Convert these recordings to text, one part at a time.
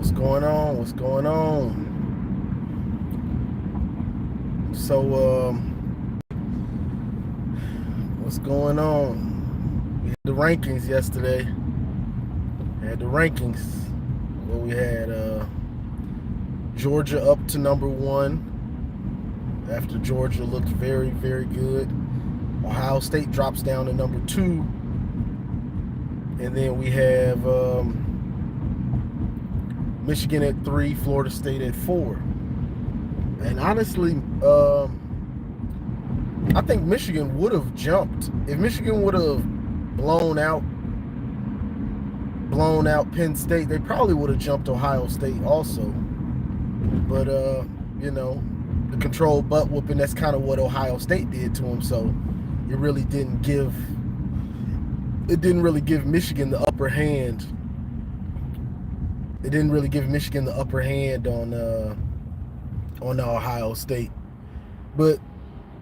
What's going on? What's going on? So, what's going on? We had the rankings yesterday. Had the rankings. Well, we had Georgia up to number one after Georgia looked very, very good. Ohio State drops down to number two. And then we have Michigan at 3, Florida State at 4. And honestly, I think Michigan would have jumped. If Michigan would have blown out Penn State, they probably would have jumped Ohio State also. But the controlled butt whooping, that's kind of what Ohio State did to them. So it really didn't give Michigan the upper hand. It didn't really give Michigan the upper hand on Ohio State. But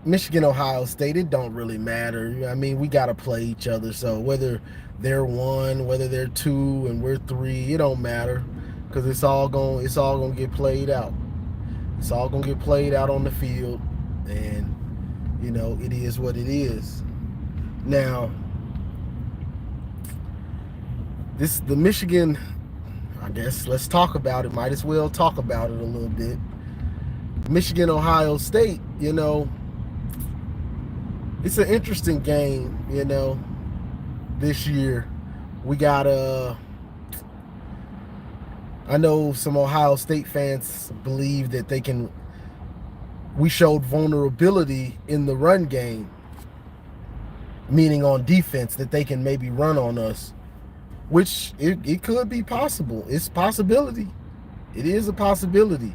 Michigan, Ohio State, it don't really matter. I mean, we got to play each other. So whether they're 1, whether they're 2, and we're 3, it don't matter, because it's all gonna get played out. It's all gonna get played out on the field, and it is what it is. Now, the Michigan, I guess let's talk about it. Might as well talk about it a little bit. Michigan, Ohio State, it's an interesting game, this year. We got I know some Ohio State fans believe that we showed vulnerability in the run game, meaning on defense, that they can maybe run on us, which it could be possible. It's a possibility. It is a possibility.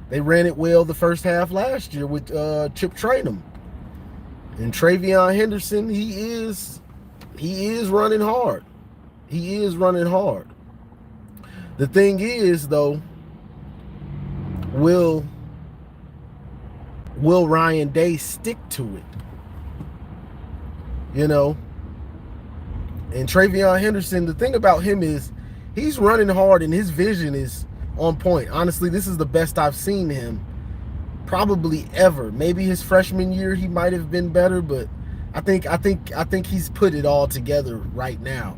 They ran it well the first half last year with Chip Trayanum. And Travion Henderson, he is running hard. He is running hard. The thing is, though, will Ryan Day stick to it? And Travion Henderson, the thing about him is he's running hard and his vision is on point. Honestly, this is the best I've seen him probably ever. Maybe his freshman year he might have been better, but I think he's put it all together right now.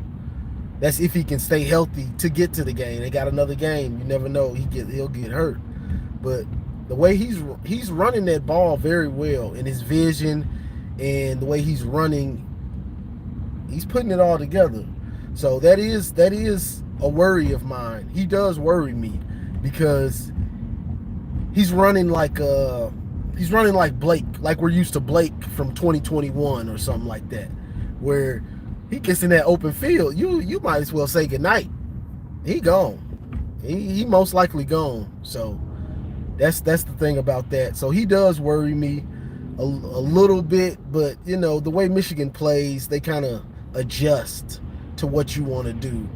That's if he can stay healthy to get to the game. They got another game. You never know. He'll get hurt. But the way he's running that ball very well, and his vision and the way he's running, he's putting it all together. So that is a worry of mine. He does worry me because he's running like Blake, like we're used to Blake from 2021 or something like that, where he gets in that open field, you might as well say goodnight. He gone. He most likely gone. So that's the thing about that. So he does worry me a little bit, but the way Michigan plays, they kind of adjust to what you want to do.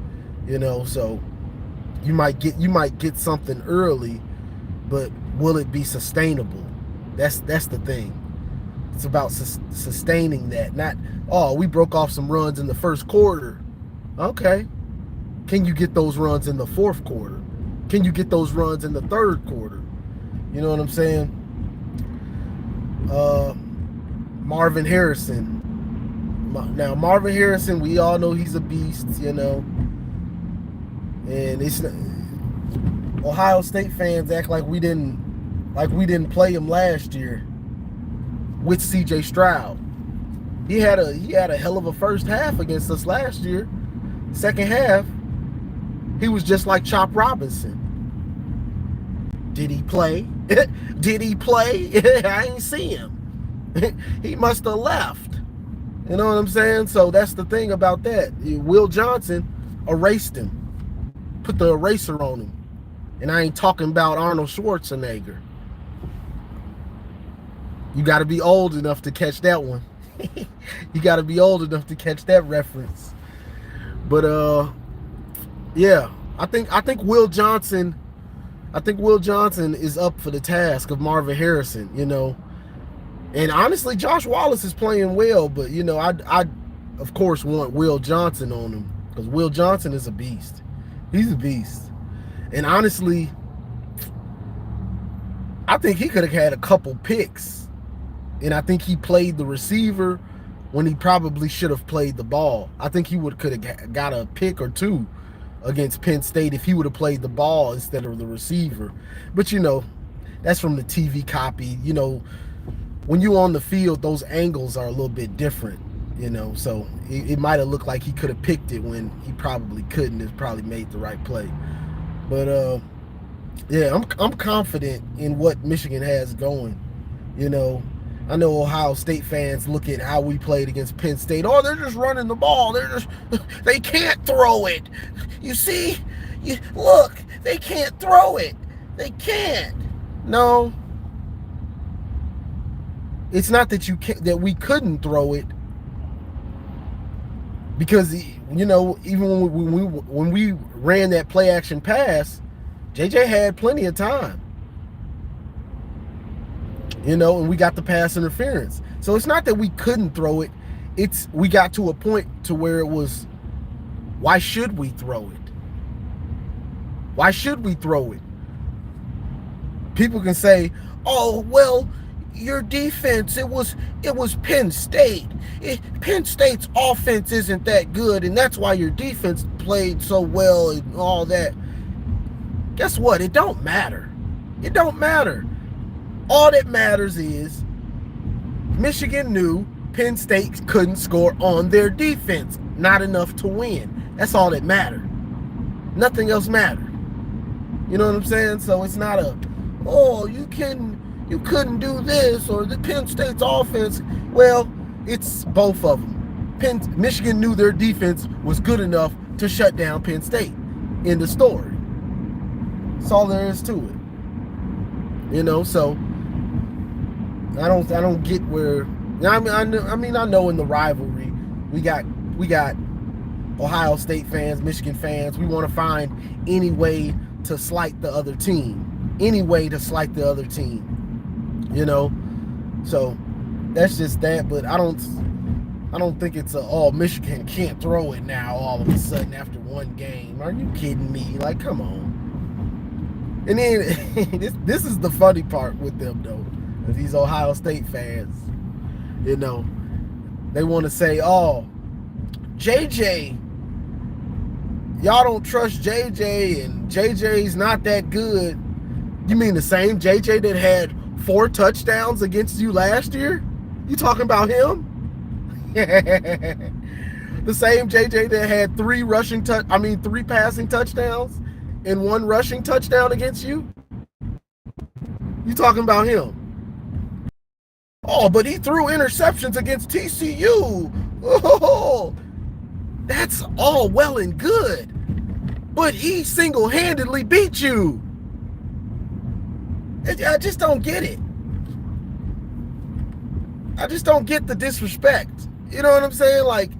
So you might get something early, but will it be sustainable? That's the thing. It's about sustaining that. Not, we broke off some runs in the first quarter. Okay. Can you get those runs in the fourth quarter? Can you get those runs in the third quarter? You know what I'm saying? Marvin Harrison. Now, Marvin Harrison, we all know he's a beast, and it's Ohio State fans act like we didn't play him last year with CJ Stroud. He had a hell of a first half against us last year. Second half, he was just like Chop Robinson. Did he play? Did he play? I ain't see him. He must have left. You know what I'm saying? So that's the thing about that. Will Johnson erased him. Put the eraser on him. And I ain't talking about Arnold Schwarzenegger. You got to be old enough to catch that one. You got to be old enough to catch that reference. But yeah, I think Will Johnson is up for the task of Marvin Harrison, And honestly, Josh Wallace is playing well, but I of course want Will Johnson on him, because Will Johnson is a beast. He's a beast. And honestly, I think he could have had a couple picks. And I think he played the receiver when he probably should have played the ball. I think he could have got a pick or two against Penn State if he would have played the ball instead of the receiver. But that's from the TV copy. When you're on the field, those angles are a little bit different. So it might have looked like he could have picked it when he probably couldn't. Have probably made the right play. But yeah, I'm confident in what Michigan has going. I know Ohio State fans look at how we played against Penn State. Oh, they're just running the ball. They can't throw it. You see, look, they can't throw it. They can't. No, it's not that that we couldn't throw it, because even when we ran that play action pass, JJ had plenty of time. And we got the pass interference. So it's not that we couldn't throw it. We got to a point to where it was, why should we throw it? Why should we throw it? People can say, oh, well, your defense, it was Penn State. Penn State's offense isn't that good, and that's why your defense played so well and all that. Guess what? It don't matter. It don't matter. All that matters is Michigan knew Penn State couldn't score on their defense. Not enough to win. That's all that mattered. Nothing else mattered. You know what I'm saying? So it's not you couldn't do this, or the Penn State's offense. Well, it's both of them. Michigan knew their defense was good enough to shut down Penn State. End of story. That's all there is to it. So I don't get where. I know in the rivalry we got Ohio State fans, Michigan fans. We want to find any way to slight the other team. So that's just that. But I don't think it's Michigan can't throw it now all of a sudden after one game. Are you kidding me? Like, come on. And then this is the funny part with them though. These Ohio State fans, they want to say, oh, JJ, y'all don't trust JJ, and JJ's not that good. You mean the same JJ that had 4 touchdowns against you last year? You talking about him? The same JJ that had 3 passing touchdowns and 1 rushing touchdown against you? You talking about him? Oh, but he threw interceptions against TCU. Oh, that's all well and good. But he single-handedly beat you. I just don't get it. I just don't get the disrespect. You know what I'm saying? Like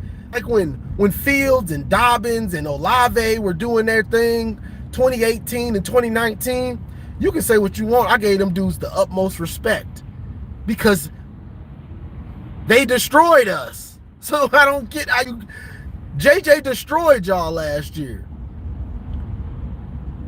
when Fields and Dobbins and Olave were doing their thing, 2018 and 2019, you can say what you want. I gave them dudes the utmost respect because they destroyed us. So I don't get. JJ destroyed y'all last year.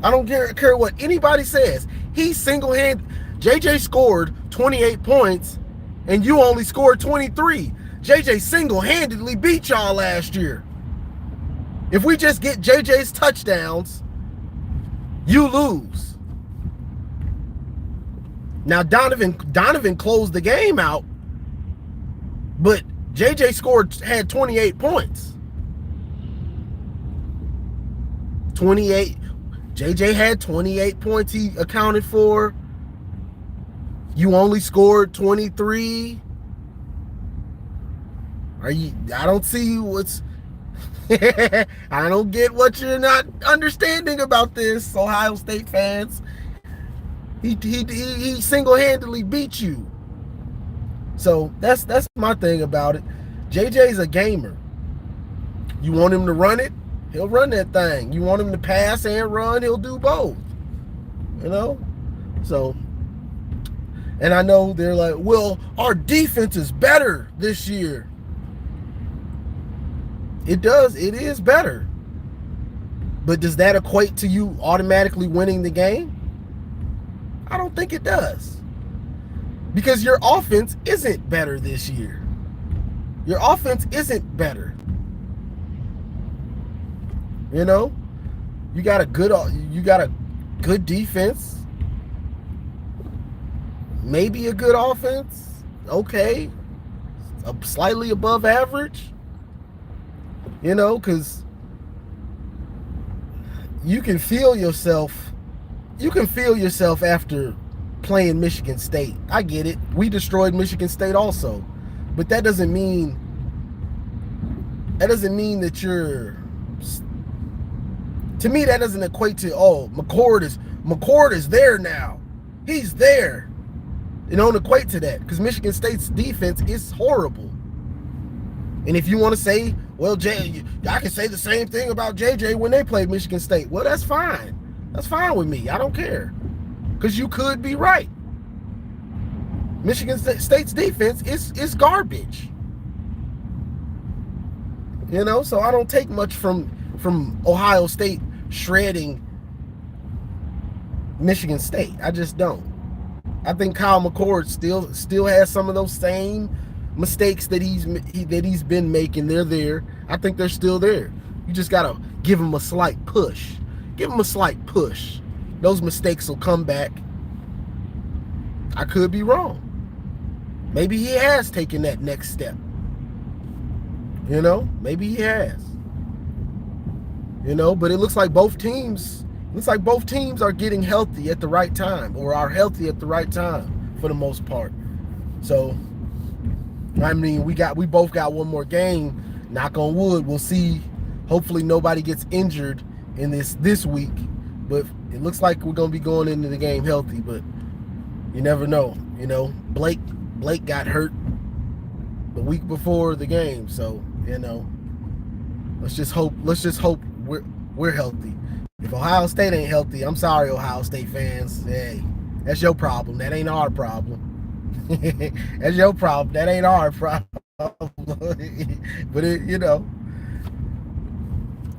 I don't care what anybody says. He single-handed. JJ scored 28 points, and you only scored 23. JJ single-handedly beat y'all last year. If we just get JJ's touchdowns, you lose. Now Donovan closed the game out, but JJ had 28 points. 28. JJ had 28 points he accounted for. You only scored 23. I don't see what's I don't get what you're not understanding about this, Ohio State fans. He single-handedly beat you. So that's my thing about it. JJ's a gamer. You want him to run it, he'll run that thing. You want him to pass and run, he'll do both. So, and I know they're like, well, our defense is better this year. It is better. But does that equate to you automatically winning the game? I don't think it does. Because your offense isn't better this year. Your offense isn't better. You know, you got a good defense, maybe a good offense, okay, slightly above average. You know, because you can feel yourself. You can feel yourself after playing Michigan State. I get it. We destroyed Michigan State also, but that doesn't mean that you're. To me, that doesn't equate to, oh, McCord is there now. He's there. It don't equate to that because Michigan State's defense is horrible. And if you want to say, well, I can say the same thing about JJ when they played Michigan State. Well, that's fine. That's fine with me. I don't care. Because you could be right. Michigan State's defense is garbage. You know, so I don't take much from Ohio State shredding Michigan State. I just don't. I think Kyle McCord still has some of those same mistakes that he's been making. They're there. I think they're still there. You just gotta give him a slight push. Give him a slight push. Those mistakes will come back. I could be wrong. Maybe he has taken that next step. You know, maybe he has. You know, but it looks like both teams are getting healthy at the right time, or are healthy at the right time for the most part. So, I mean, we both got one more game. Knock on wood. We'll see. Hopefully nobody gets injured in this week. But it looks like we're gonna be going into the game healthy, but you never know. You know, Blake got hurt the week before the game, so you know, let's just hope we're healthy. If Ohio State ain't healthy, I'm sorry, Ohio State fans. Hey, that's your problem. That ain't our problem. That's your problem. That ain't our problem. But you know,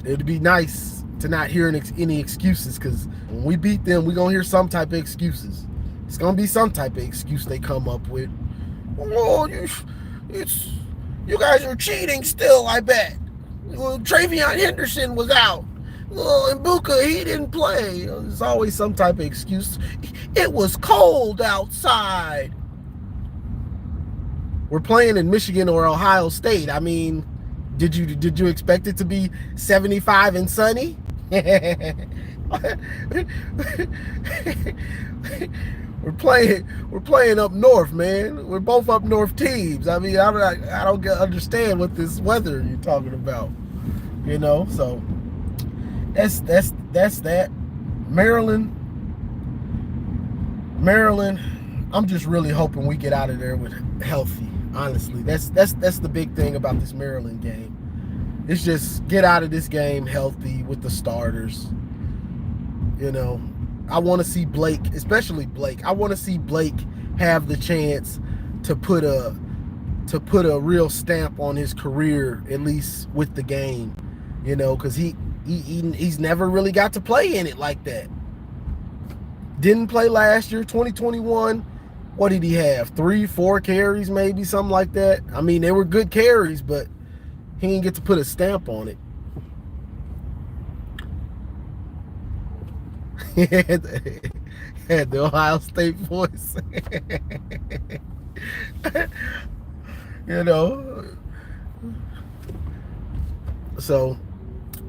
it'd be nice to not hear any excuses, because when we beat them, we're gonna hear some type of excuses. It's gonna be some type of excuse they come up with. Oh, you guys are cheating still, I bet. Well, Travion Henderson was out. Well, and Buka, he didn't play. There's always some type of excuse. It was cold outside. We're playing in Michigan or Ohio State. I mean, did you expect it to be 75 and sunny? We're playing up north, man. We're both up north teams. I mean, I don't understand what this weather you're talking about. You know, so that's that. Maryland. I'm just really hoping we get out of there with healthy. Honestly, that's the big thing about this Maryland game. It's just get out of this game healthy with the starters. You know, I want to see Blake, especially Blake. I want to see Blake have the chance to put a real stamp on his career, at least with the game. You know, because he's never really got to play in it like that. Didn't play last year, 2021. What did he have? 3-4 carries, maybe, something like that. I mean, they were good carries, but he didn't get to put a stamp on it. Had the Ohio State voice. You know. So,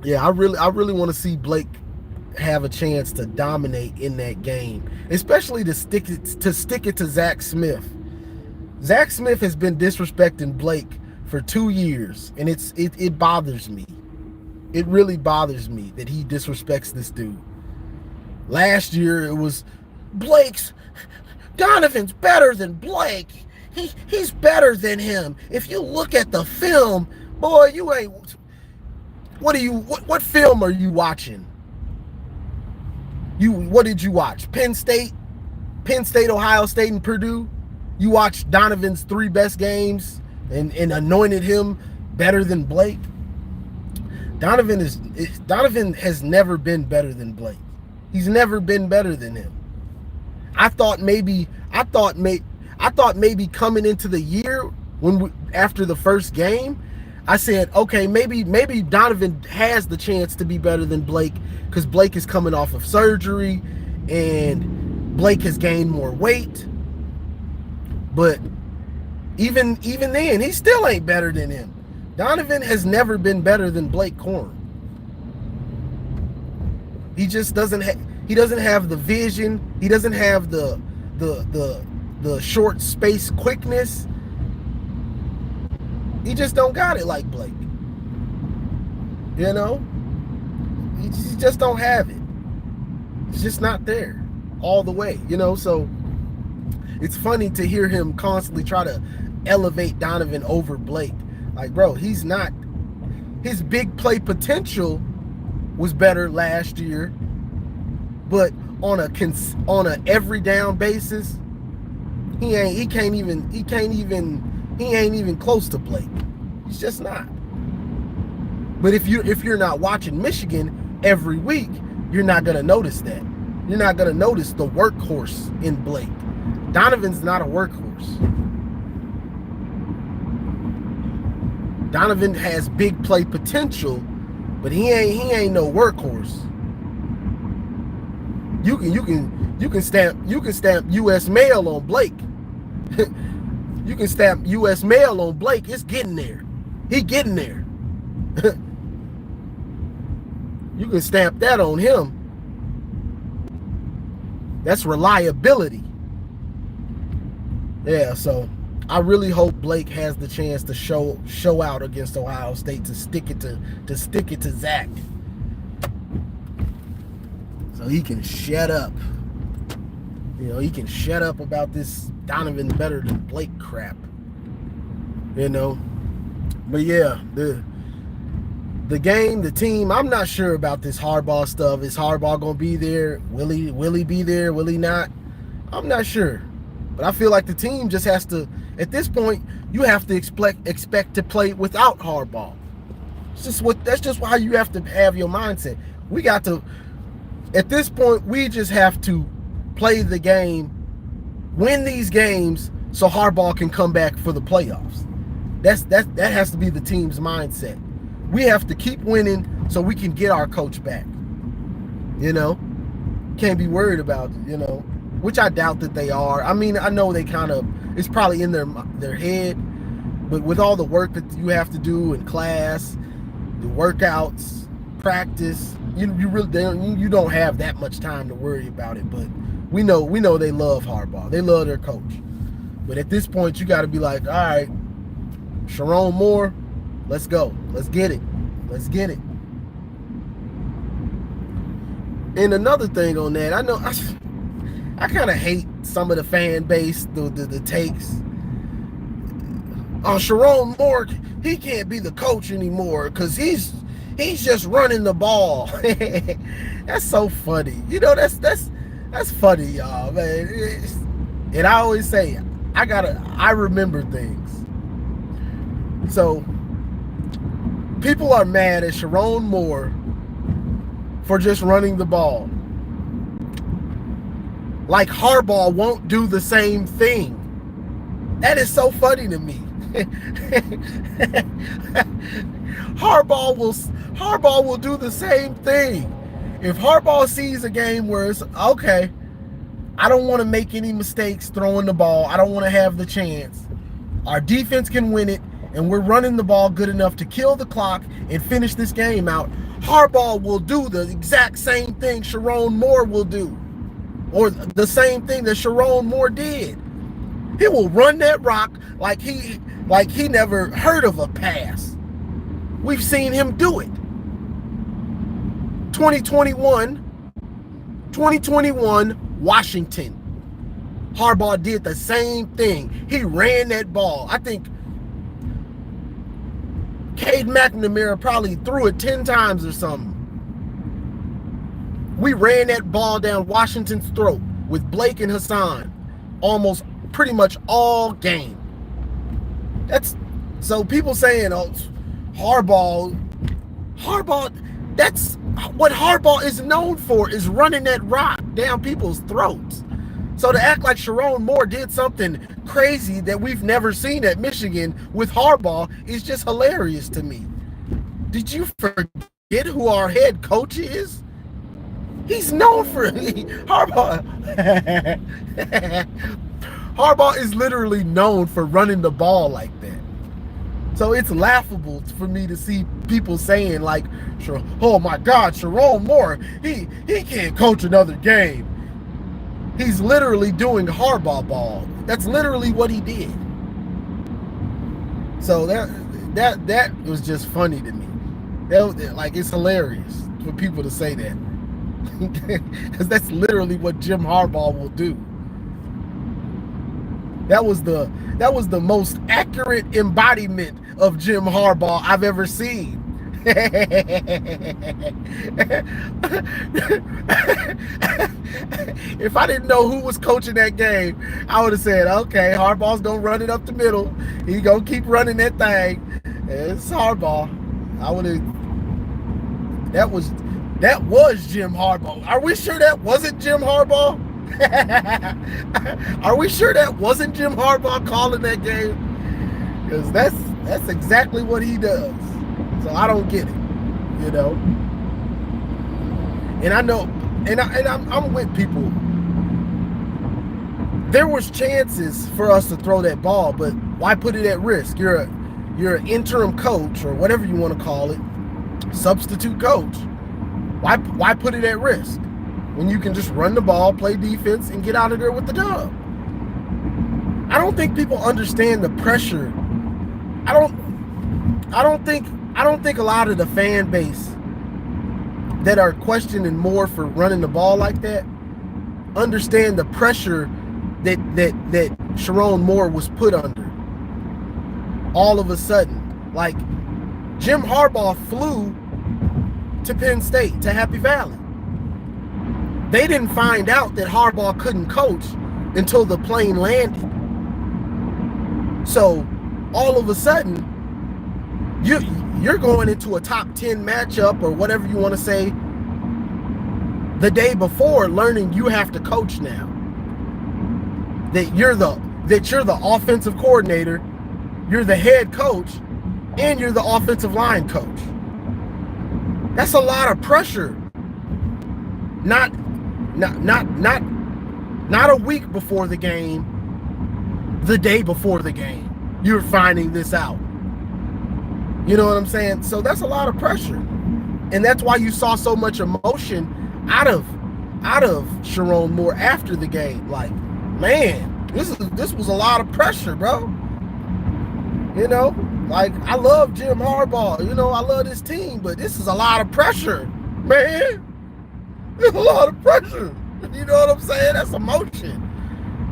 yeah, I really want to see Blake have a chance to dominate in that game, especially to stick it to Zach Smith. Zach Smith has been disrespecting Blake for 2 years, and it bothers me. It really bothers me that he disrespects this dude. Last year it was Donovan's better than Blake. He's better than him. If you look at the film, boy, you ain't. What film are you watching? What did you watch? Penn State, Ohio State, and Purdue. You watched Donovan's 3 best games and anointed him better than Blake. Donovan has never been better than Blake. He's never been better than him. I thought maybe coming into the year after the first game, I said, okay, maybe Donovan has the chance to be better than Blake because Blake is coming off of surgery and Blake has gained more weight. But even then, he still ain't better than him. Donovan has never been better than Blake Corum. He just doesn't have the vision. He doesn't have the short space quickness. He just don't got it like Blake. You know? He just don't have it. It's just not there all the way, you know? So it's funny to hear him constantly try to elevate Donovan over Blake. Like, bro, he's not. His big play potential was better last year, but on a every down basis, he ain't even close to Blake. He's just not. But if you're not watching Michigan every week, you're not gonna notice that. You're not gonna notice the workhorse in Blake. Donovan's not a workhorse. Donovan has big play potential, but he ain't no workhorse. You can stamp U.S. mail on Blake. You can stamp U.S. mail on Blake. It's getting there. He getting there. You can stamp that on him. That's reliability. Yeah, so I really hope Blake has the chance to show out against Ohio State to stick it to Zach, so he can shut up. You know, he can shut up about this Donovan better than Blake crap. You know, but yeah, the game, the team. I'm not sure about this Harbaugh stuff. Is Harbaugh gonna be there? Will he be there? Will he not? I'm not sure. But I feel like the team just has to, at this point, you have to expect to play without Harbaugh. That's just how you have to have your mindset. We got to, at this point, we just have to play the game, win these games, so Harbaugh can come back for the playoffs. That has to be the team's mindset. We have to keep winning so we can get our coach back. You know, can't be worried about it, you know. Which I doubt that they are. I mean, I know they kind of, it's probably in their head, but with all the work that you have to do in class, the workouts, practice, you don't have that much time to worry about it. But we know they love Harbaugh. They love their coach. But at this point, you got to be like, all right, Sherrone Moore, let's go. Let's get it. Let's get it. And another thing on that, I know I kind of hate some of the fan base, the takes. Sherrone Moore, he can't be the coach anymore because he's just running the ball. That's so funny. You know, that's funny, y'all, man. And I always say, I remember things. So people are mad at Sherrone Moore for just running the ball. Like Harbaugh won't do the same thing. That is so funny to me. Harbaugh will do the same thing. If Harbaugh sees a game where it's okay, I don't want to make any mistakes throwing the ball. I don't want to have the chance. Our defense can win it, and we're running the ball good enough to kill the clock and finish this game out. Harbaugh will do the exact same thing Sherrone Moore will do. Or the same thing that Sherrone Moore did. He will run that rock like he never heard of a pass. We've seen him do it. 2021, Washington. Harbaugh did the same thing. He ran that ball. I think Cade McNamara probably threw it 10 times or something. We ran that ball down Washington's throat with Blake and Hassan almost pretty much all game. That's so people saying, oh, Harbaugh Harbaugh, that's what Harbaugh is known for, is running that rock down people's throats. So to act like Sherrone Moore did something crazy that we've never seen at Michigan with Harbaugh is just hilarious to me. Did you forget who our head coach is? He's known for Harbaugh. Harbaugh is literally known for running the ball like that. So it's laughable for me to see people saying like, oh my God, Sherrone Moore, he can't coach another game. He's literally doing Harbaugh ball. That's literally what he did. So that was just funny to me. Like, it's hilarious for people to say that. Because that's literally what Jim Harbaugh will do. That was the most accurate embodiment of Jim Harbaugh I've ever seen. If I didn't know who was coaching that game, I would have said, okay, Harbaugh's gonna run it up the middle. He gonna keep running that thing. It's Harbaugh. I would have. That was Jim Harbaugh. Are we sure that wasn't Jim Harbaugh? Are we sure that wasn't Jim Harbaugh calling that game? Because that's exactly what he does. So I don't get it, you know. And I know, and I'm with people. There was chances for us to throw that ball, but why put it at risk? You're an interim coach, or whatever you want to call it, substitute coach. Why put it at risk when you can just run the ball, play defense, and get out of there with the dub? I don't think people understand the pressure. I don't think a lot of the fan base that are questioning Moore for running the ball like that understand the pressure that Sherrone Moore was put under. All of a sudden, like, Jim Harbaugh flew to Penn State, to Happy Valley. They didn't find out that Harbaugh couldn't coach until the plane landed. So all of a sudden, you're going into a top 10 matchup, or whatever you want to say, the day before, learning you have to coach now. That you're the offensive coordinator, you're the head coach, and you're the offensive line coach. That's a lot of pressure. Not a week before the game, the day before the game, you're finding this out. You know what I'm saying? So that's a lot of pressure. And that's why you saw so much emotion out of Sherrone Moore after the game. Like, man, this was a lot of pressure, bro. You know, like, I love Jim Harbaugh. You know, I love this team, but this is a lot of pressure, man. It's a lot of pressure. You know what I'm saying? That's emotion.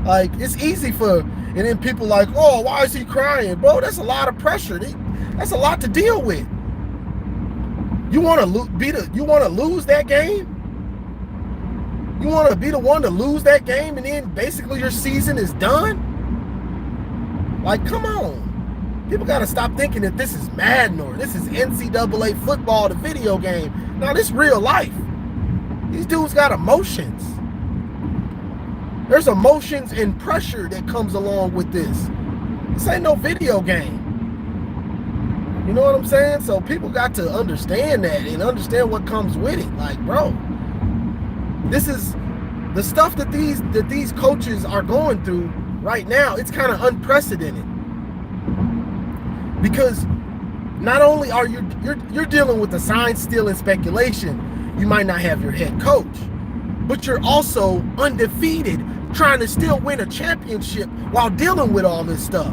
Like, it's easy and then people like, oh, why is he crying? Bro, that's a lot of pressure. That's a lot to deal with. You want to lose that game? You want to be the one to lose that game, and then basically your season is done? Like, come on. People got to stop thinking that this is Madden or this is NCAA football, the video game. No, this is real life. These dudes got emotions. There's emotions and pressure that comes along with this. This ain't no video game. You know what I'm saying? So people got to understand that and understand what comes with it. Like, bro, this is the stuff that these coaches are going through right now. It's kind of unprecedented. Because not only are you're dealing with the sign stealing speculation, you might not have your head coach, but you're also undefeated, trying to still win a championship while dealing with all this stuff.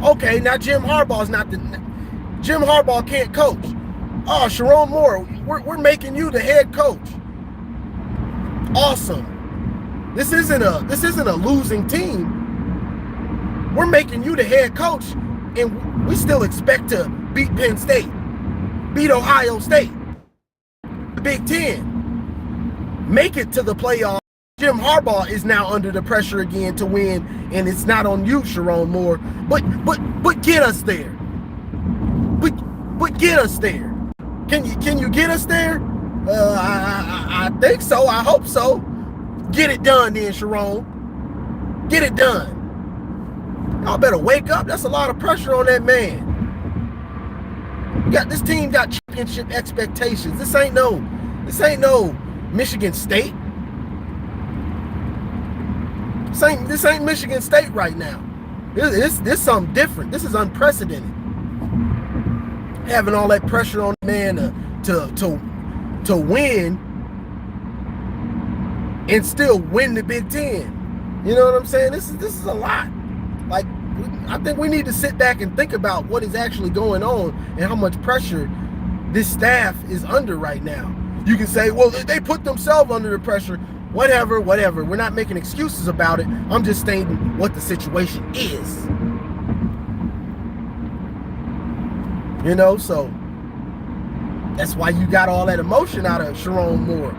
Okay, now Jim Harbaugh can't coach. Oh, Sherrone Moore, we're making you the head coach. Awesome. This isn't a losing team. We're making you the head coach, and we still expect to beat Penn State, beat Ohio State, the Big Ten, make it to the playoffs. Jim Harbaugh is now under the pressure again to win, and it's not on you, Sherrone Moore. But get us there. But get us there. Can you get us there? I think so. I hope so. Get it done then, Sherrone. Get it done. Y'all better wake up. That's a lot of pressure on that man. This team got championship expectations. This ain't no Michigan State. This ain't Michigan State right now. This something different. This is unprecedented. Having all that pressure on the man to win and still win the Big Ten. You know what I'm saying? This is a lot. Like, I think we need to sit back and think about what is actually going on and how much pressure this staff is under right now. You can say, well, they put themselves under the pressure. Whatever. We're not making excuses about it. I'm just stating what the situation is. You know, so that's why you got all that emotion out of Sherrone Moore.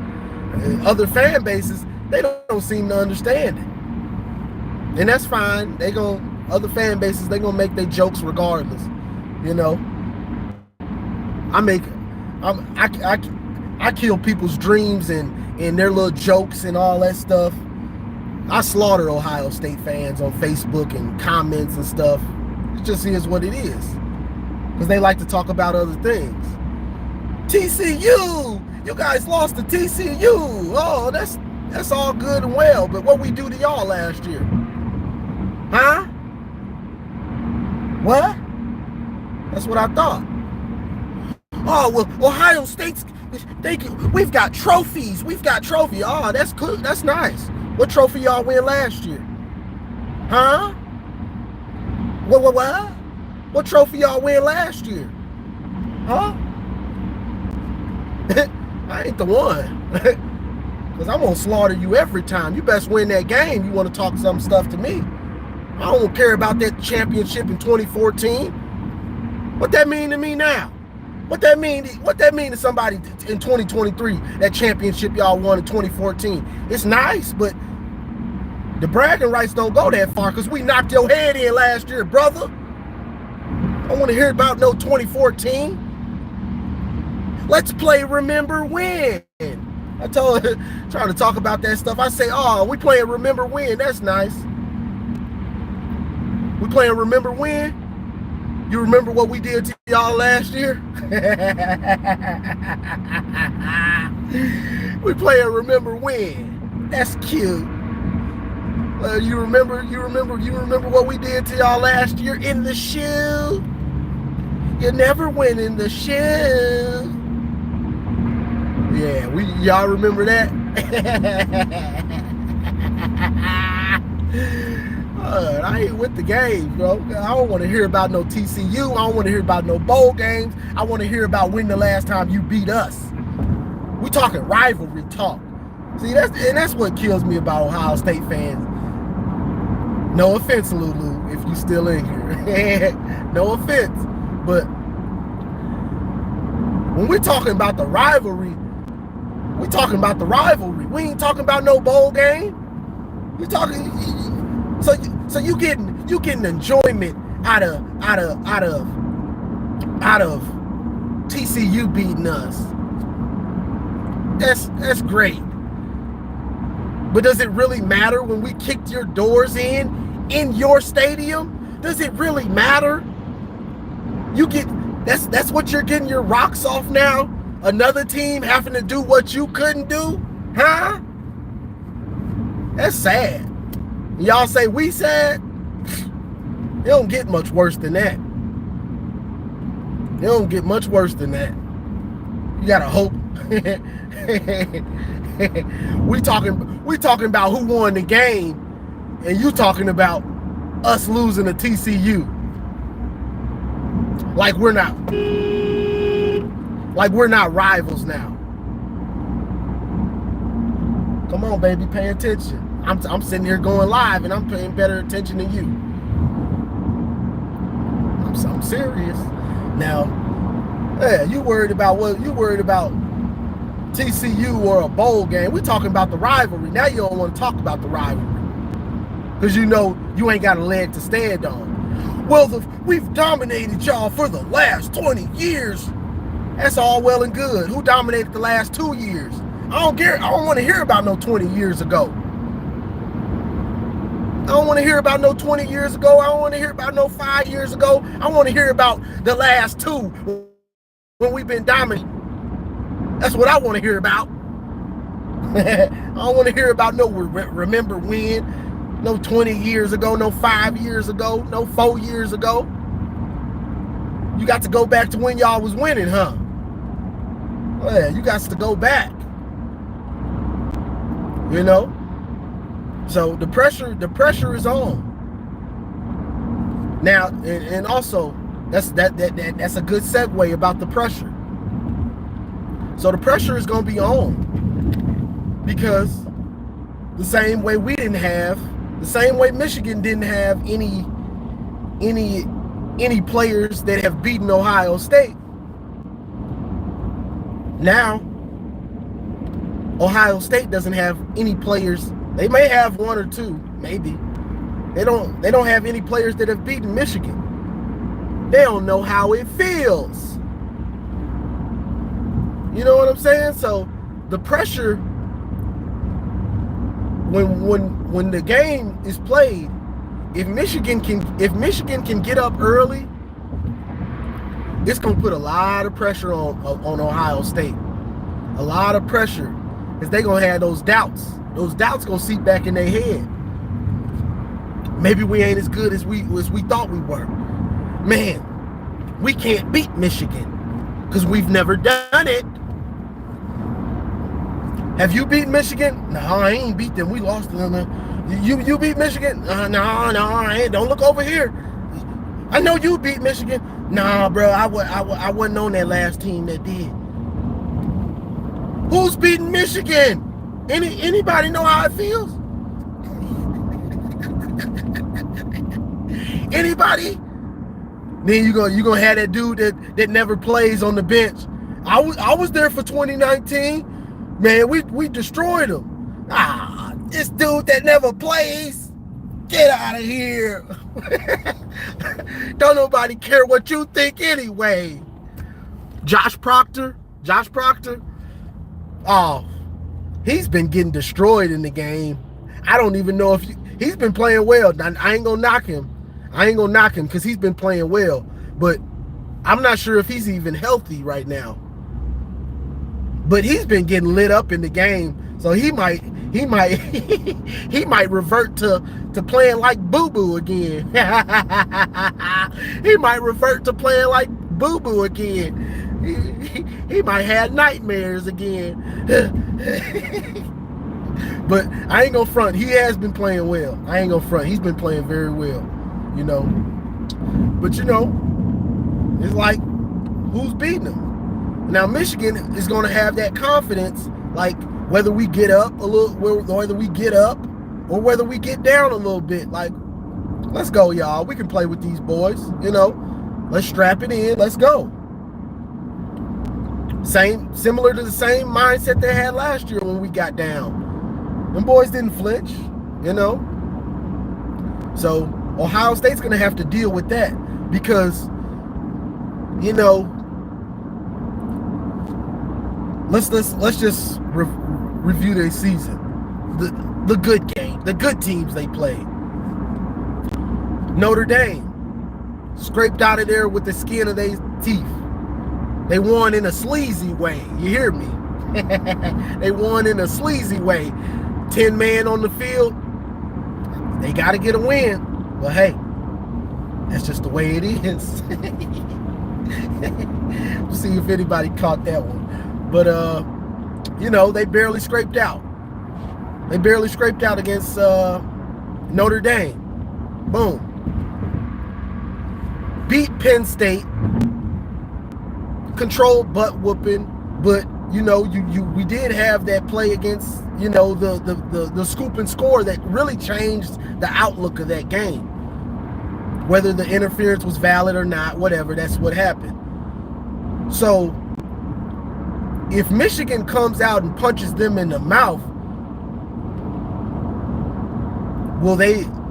Other fan bases, they don't seem to understand it. And that's fine. Other fan bases, they gonna make their jokes regardless. You know, I kill people's dreams and their little jokes and all that stuff. I slaughter Ohio State fans on Facebook and comments and stuff. It just is what it is. Because they like to talk about other things. TCU! You guys lost to TCU. Oh, that's all good and well. But what we do to y'all last year? Huh? What? That's what I thought. Oh, well, Ohio State's, we've got trophies. Oh, that's cool. That's nice. What trophy y'all win last year? Huh? What? What trophy y'all win last year? Huh? I ain't the one. Because I'm going to slaughter you every time. You best win that game. You want to talk some stuff to me. I don't care about that championship in 2014. What that mean to me now? What that mean to somebody in 2023, that championship y'all won in 2014? It's nice, but the bragging rights don't go that far because we knocked your head in last year, brother. I don't want to hear about no 2014. Let's play Remember When. I told her, trying to talk about that stuff. I say, oh, we playing Remember When. That's nice. We playing Remember When? You remember what we did to y'all last year? We playing Remember When. That's cute. You remember what we did to y'all last year in the shoe? You never went in the shoe. Yeah, y'all remember that? I ain't with the game, bro. I don't want to hear about no TCU. I don't want to hear about no bowl games. I want to hear about when the last time you beat us. We talking rivalry talk. See, that's what kills me about Ohio State fans. No offense, Lulu, if you still in here. No offense. But when we're talking about the rivalry, we talking about the rivalry. We ain't talking about no bowl game. We talking. So you getting enjoyment out of TCU beating us. That's great. But does it really matter when we kicked your doors in your stadium? Does it really matter? That's what you're getting your rocks off now? Another team having to do what you couldn't do? Huh? That's sad. Y'all say we sad? It don't get much worse than that. It don't get much worse than that. You gotta hope. we talking about who won the game, and you talking about us losing to TCU. Like we're not rivals now. Come on, baby, pay attention. I'm sitting here going live and I'm paying better attention than you. I'm serious. Now, yeah, you worried about TCU or a bowl game. We're talking about the rivalry. Now you don't want to talk about the rivalry. Because you know you ain't got a leg to stand on. Well, we've dominated y'all for the last 20 years. That's all well and good. Who dominated the last 2 years? I don't care. I don't want to hear about no 20 years ago. I don't want to hear about no 20 years ago. I don't want to hear about no 5 years ago. I want to hear about the last 2 when we've been dominating. That's what I want to hear about. I don't want to hear about no remember when, no 20 years ago, no 5 years ago, no 4 years ago. You got to go back to when y'all was winning, huh? Well, you got to go back. You know? So the pressure is on. Now, and also that's a good segue about the pressure. So the pressure is going to be on because the same way Michigan didn't have any players that have beaten Ohio State. Now, Ohio State doesn't have any players. They may have 1 or 2, maybe. They don't have any players that have beaten Michigan. They don't know how it feels. You know what I'm saying? So the pressure when the game is played, if Michigan can get up early, it's gonna put a lot of pressure on Ohio State. A lot of pressure, because they're gonna have those doubts. Those doubts gonna seep back in their head. Maybe we ain't as good as we thought we were. Man, we can't beat Michigan because we've never done it. Have you beat Michigan? No, I ain't beat them. We lost them. You beat Michigan? No, I ain't. Don't look over here. I know you beat Michigan. Nah, bro, I wasn't on that last team that did. Who's beating Michigan? Anybody know how it feels? Anybody? Then you gonna have that dude that never plays on the bench. I was there for 2019. Man, we destroyed him. This dude that never plays, get out of here. Don't nobody care what you think anyway. Josh Proctor. Oh, he's been getting destroyed in the game. I don't even know if he's been playing well. I ain't gonna knock him. Because he's been playing well. But I'm not sure if he's even healthy right now. But he's been getting lit up in the game. So he might revert to playing like Boo Boo again. He might revert to playing like Boo Boo again. He might have nightmares again. But I ain't gonna front. He has been playing well. I ain't gonna front. He's been playing very well, you know. But you know, it's like, who's beating him? Now Michigan is gonna have that confidence, like whether we get up a little, whether we get up or whether we get down a little bit. Like, let's go, y'all. We can play with these boys, you know. Let's strap it in. Let's go. Similar to the same mindset they had last year when we got down. Them boys didn't flinch, you know. So Ohio State's gonna have to deal with that because, you know, let's just review their season. The good game, the good teams they played. Notre Dame scraped out of there with the skin of their teeth. They won in a sleazy way. You hear me? They won in a sleazy way. 10 man on the field. They got to get a win. But hey, that's just the way it is. We'll see if anybody caught that one. But, you know, they barely scraped out. They barely scraped out against Notre Dame. Boom. Beat Penn State. Controlled butt whooping, but you know, we did have that play against, you know, the scoop and score that really changed the outlook of that game. Whether the interference was valid or not, whatever, that's what happened. So if Michigan comes out and punches them in the mouth,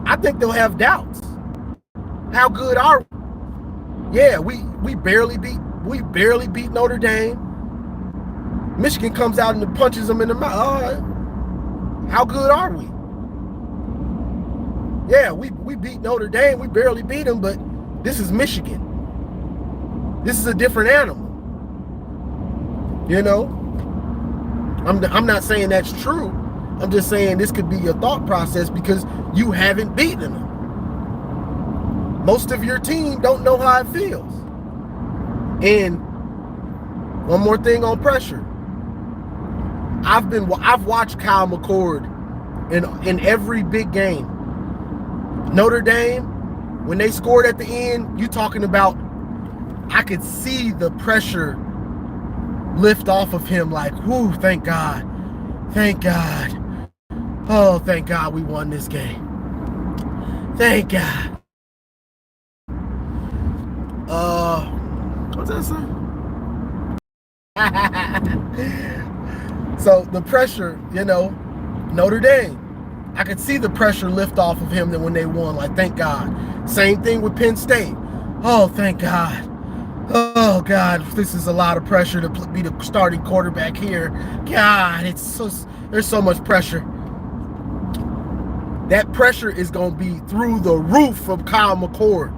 I think they'll have doubts. How good are we? Yeah, we barely beat we barely beat Notre Dame. Michigan comes out and punches them in the mouth. How good are we? Yeah, we beat Notre Dame. We barely beat them, but this is Michigan. This is a different animal. You know, I'm not saying that's true. I'm just saying this could be your thought process because you haven't beaten them. Most of your team don't know how it feels. And one more thing on pressure. I've watched Kyle McCord in every big game. Notre Dame, when they scored at the end, you talking about, I could see the pressure lift off of him like, whoo, thank God. Thank God. Oh, thank God we won this game. Thank God. What's that say? So the pressure, you know, Notre Dame, I could see the pressure lift off of him when they won, like, thank God. Same thing with Penn State. Oh, thank God. Oh, God, this is a lot of pressure to be the starting quarterback here. God, there's so much pressure. That pressure is going to be through the roof from Kyle McCord.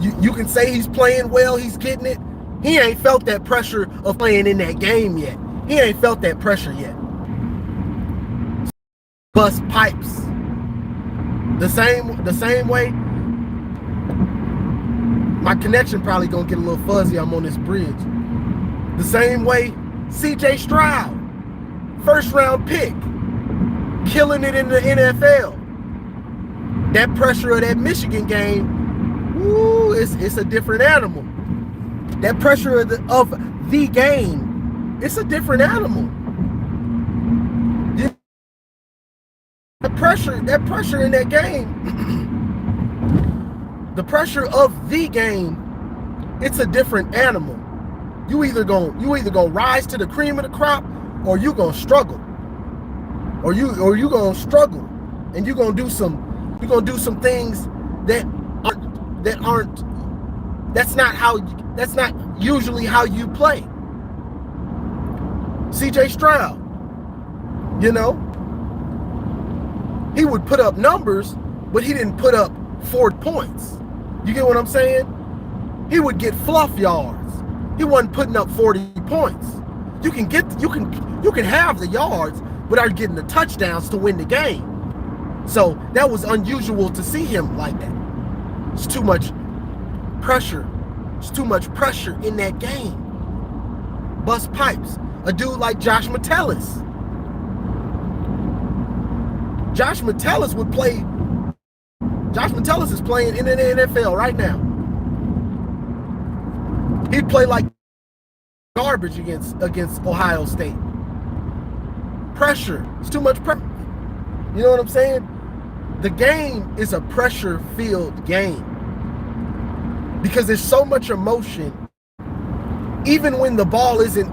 You can say he's playing well, he's getting it. He ain't felt that pressure of playing in that game yet. He ain't felt that pressure yet. Bust pipes. The same way. My connection probably gonna get a little fuzzy. I'm on this bridge. The same way CJ Stroud, first round pick, killing it in the NFL. That pressure of that Michigan game, woo, it's a different animal. That pressure of the game, it's a different animal. That pressure in that game, the pressure of the game, it's a different animal. You either gonna rise to the cream of the crop, or you gonna struggle. Or you gonna struggle, and you're gonna do some things that's not usually how you play. CJ Stroud, you know, he would put up numbers, but he didn't put up 4 points. You get what I'm saying? He would get fluff yards. He wasn't putting up 40 points. You can have the yards, but are getting the touchdowns to win the game. So that was unusual to see him like that. It's too much pressure. It's too much pressure in that game. Bust pipes. A dude like Josh Metellus. Josh Metellus is playing in the NFL right now. He'd play like garbage against Ohio State. Pressure. It's too much pressure. You know what I'm saying? The game is a pressure-filled game because there's so much emotion. Even when the ball isn't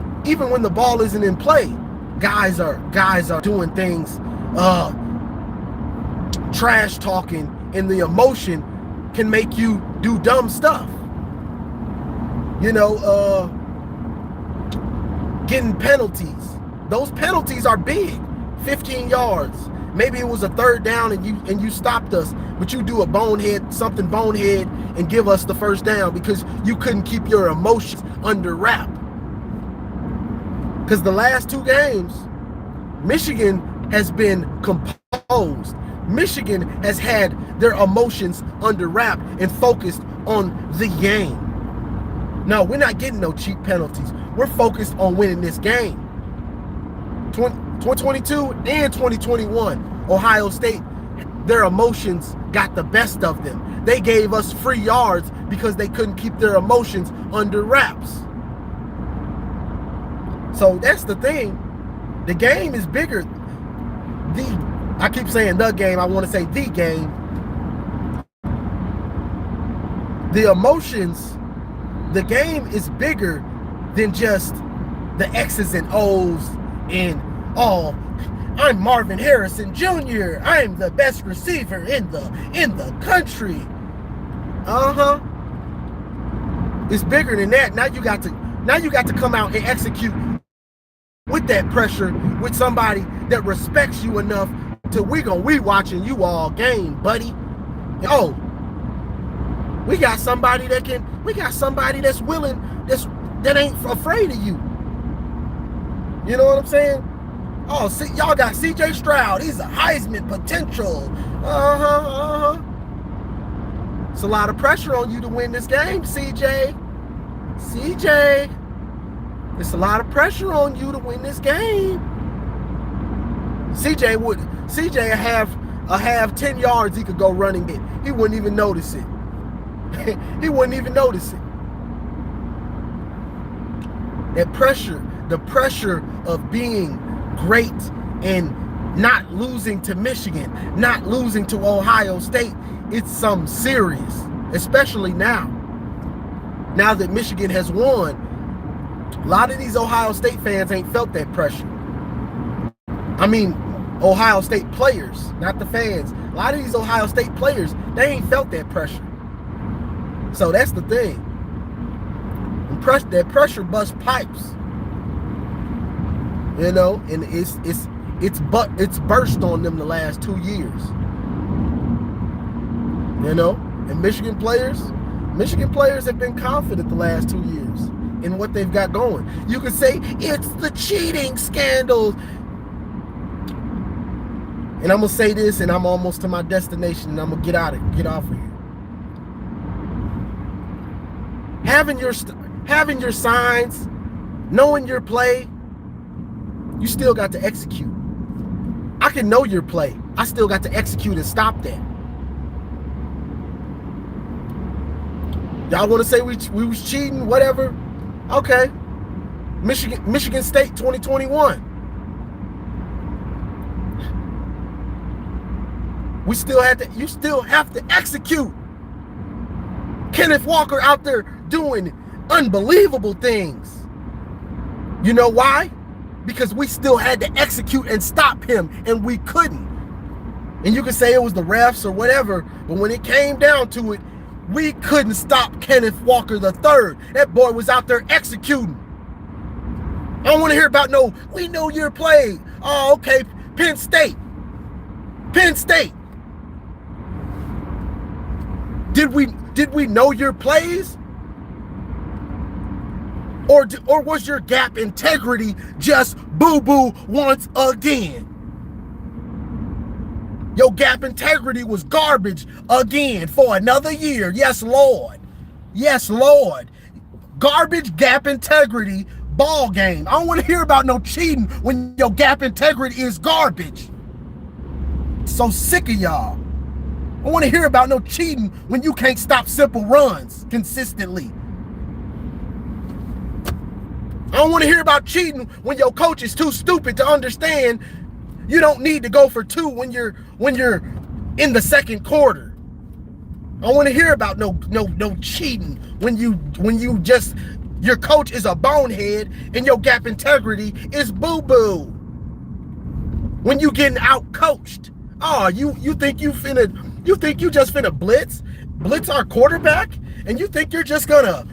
in play, guys are doing things, trash talking, and the emotion can make you do dumb stuff. You know, getting penalties. Those penalties are big. 15 yards. Maybe it was a third down and you stopped us, but you do something bonehead and give us the first down because you couldn't keep your emotions under wrap. Because the last 2 games, Michigan has been composed. Michigan has had their emotions under wrap and focused on the game. No, we're not getting no cheap penalties. We're focused on winning this game. 2022 and 2021, Ohio State, their emotions got the best of them. They gave us free yards because they couldn't keep their emotions under wraps. So that's the thing. The game is bigger. I keep saying the game. I want to say the game. The emotions, the game is bigger than just the X's and O's and, oh, I'm Marvin Harrison Jr. I'm the best receiver in the country. It's bigger than that. Now you got to come out and execute with that pressure with somebody that respects you enough to we watching you all game, buddy. Oh, we got somebody that's willing, that ain't afraid of you. You know what I'm saying? Oh, see, y'all got CJ Stroud. He's a Heisman potential. It's a lot of pressure on you to win this game, CJ. It's a lot of pressure on you to win this game. CJ have 10 yards he could go running it. He wouldn't even notice it. He wouldn't even notice it. That pressure, the pressure of being great and not losing to Michigan, not losing to Ohio State, it's something serious, especially now. Now that Michigan has won, a lot of these Ohio State fans ain't felt that pressure. I mean, Ohio State players, not the fans. A lot of these Ohio State players, they ain't felt that pressure. So that's the thing. That pressure busts pipes. You know, and it's burst on them the last 2 years. You know, and Michigan players have been confident the last 2 years in what they've got going. You could say it's the cheating scandals. And I'm gonna say this, and I'm almost to my destination, and I'm gonna get off of here. Having your signs, knowing your play, you still got to execute. I can know your play. I still got to execute and stop that. Y'all want to say we was cheating, whatever? Okay. Michigan State 2021. You still have to execute. Kenneth Walker out there doing unbelievable things. You know why? Because we still had to execute and stop him, and we couldn't. And you can say it was the refs or whatever, but when it came down to it, we couldn't stop Kenneth Walker III. That boy was out there executing. I don't want to hear about we know your play. Oh, okay, Penn State. Did we know your plays? Or was your gap integrity just boo-boo once again? Your gap integrity was garbage again for another year. Yes, Lord. Yes, Lord. Garbage gap integrity ball game. I don't want to hear about no cheating when your gap integrity is garbage. So sick of y'all. I don't want to hear about no cheating when you can't stop simple runs consistently. I don't want to hear about cheating when your coach is too stupid to understand you don't need to go for two when you're in the second quarter. I don't want to hear about no cheating when your coach is a bonehead and your gap integrity is boo-boo. When you getting out coached. Oh, you think you just finna blitz our quarterback, and you think you're just gonna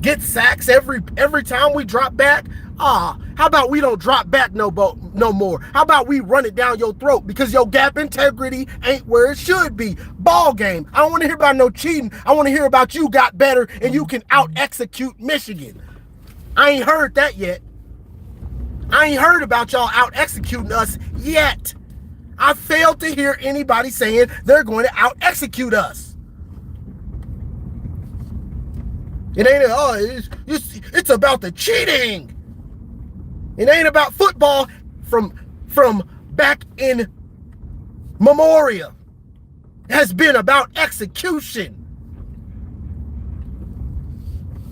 get sacks every time we drop back? How about we don't drop back no more? How about we run it down your throat because your gap integrity ain't where it should be? Ball game. I don't want to hear about no cheating. I want to hear about you got better and you can out execute Michigan. I ain't heard that yet. I ain't heard about y'all out executing us yet. I failed to hear anybody saying they're going to out execute us. It ain't it's about the cheating. It ain't about football from back in Memorial. It has been about execution.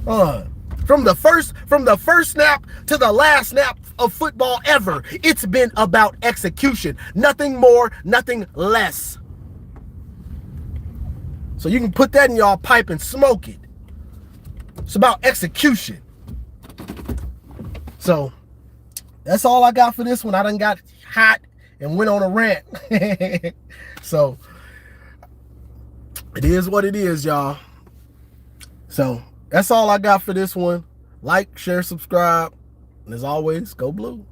From the first snap to the last snap of football ever, it's been about execution. Nothing more, nothing less. So you can put that in y'all pipe and smoke it. It's about execution. So that's all I got for this one. I done got hot and went on a rant. So it is what it is, y'all. So That's all I got for this one. Like, share, subscribe, and as always, go blue.